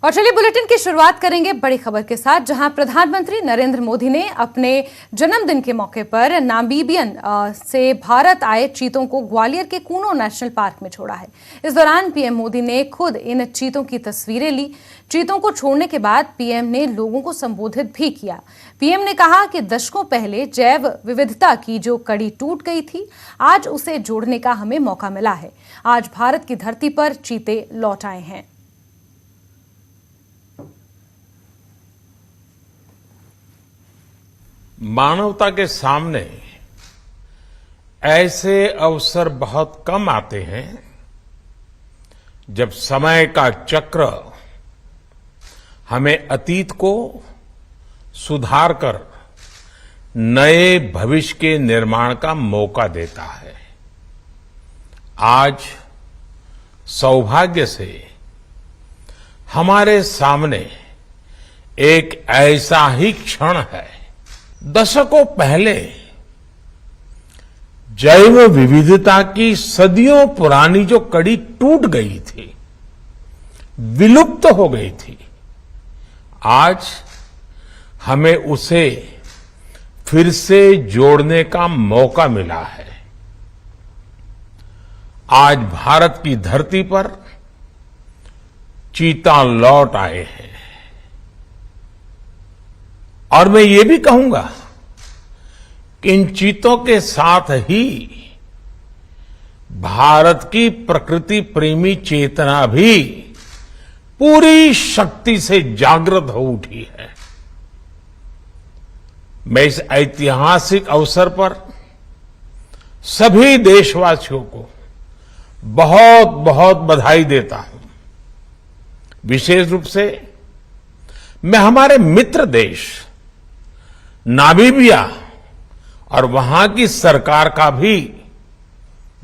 और चलिए बुलेटिन की शुरुआत करेंगे बड़ी खबर के साथ, जहां प्रधानमंत्री नरेंद्र मोदी ने अपने जन्मदिन के मौके पर नामीबियन से भारत आए चीतों को ग्वालियर के कूनो नेशनल पार्क में छोड़ा है। इस दौरान पीएम मोदी ने खुद इन चीतों की तस्वीरें ली। चीतों को छोड़ने के बाद पीएम ने लोगों को संबोधित भी किया। पीएम ने कहा कि दशकों पहले जैव विविधता की जो कड़ी टूट गई थी, आज उसे जोड़ने का हमें मौका मिला है। आज भारत की धरती पर चीते लौट आए हैं। मानवता के सामने ऐसे अवसर बहुत कम आते हैं जब समय का चक्र हमें अतीत को सुधार कर नए भविष्य के निर्माण का मौका देता है। आज सौभाग्य से हमारे सामने एक ऐसा ही क्षण है। दशकों पहले जैव विविधता की सदियों पुरानी जो कड़ी टूट गई थी, विलुप्त हो गई थी, आज हमें उसे फिर से जोड़ने का मौका मिला है। आज भारत की धरती पर चीता लौट आए हैं और मैं ये भी कहूंगा कि इन चीतों के साथ ही भारत की प्रकृति प्रेमी चेतना भी पूरी शक्ति से जागृत हो उठी है। मैं इस ऐतिहासिक अवसर पर सभी देशवासियों को बहुत बहुत बधाई देता हूं। विशेष रूप से मैं हमारे मित्र देश नामीबिया और वहां की सरकार का भी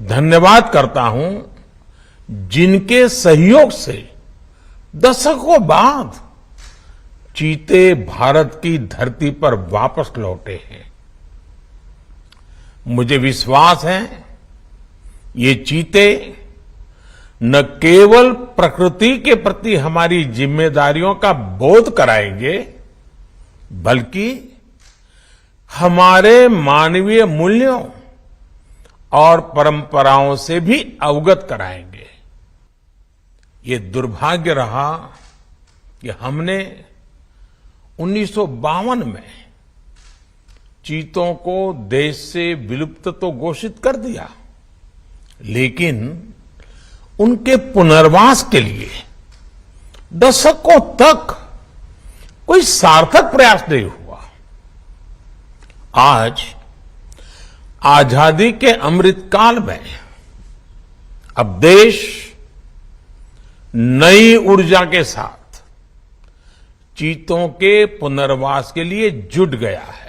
धन्यवाद करता हूं, जिनके सहयोग से दशकों बाद चीते भारत की धरती पर वापस लौटे हैं। मुझे विश्वास है ये चीते न केवल प्रकृति के प्रति हमारी जिम्मेदारियों का बोध कराएंगे, बल्कि हमारे मानवीय मूल्यों और परंपराओं से भी अवगत कराएंगे। ये दुर्भाग्य रहा कि हमने 1952 में चीतों को देश से विलुप्त तो घोषित कर दिया, लेकिन उनके पुनर्वास के लिए दशकों तक कोई सार्थक प्रयास नहीं हुआ। आज आजादी के अमृतकाल में अब देश नई ऊर्जा के साथ चीतों के पुनर्वास के लिए जुट गया है।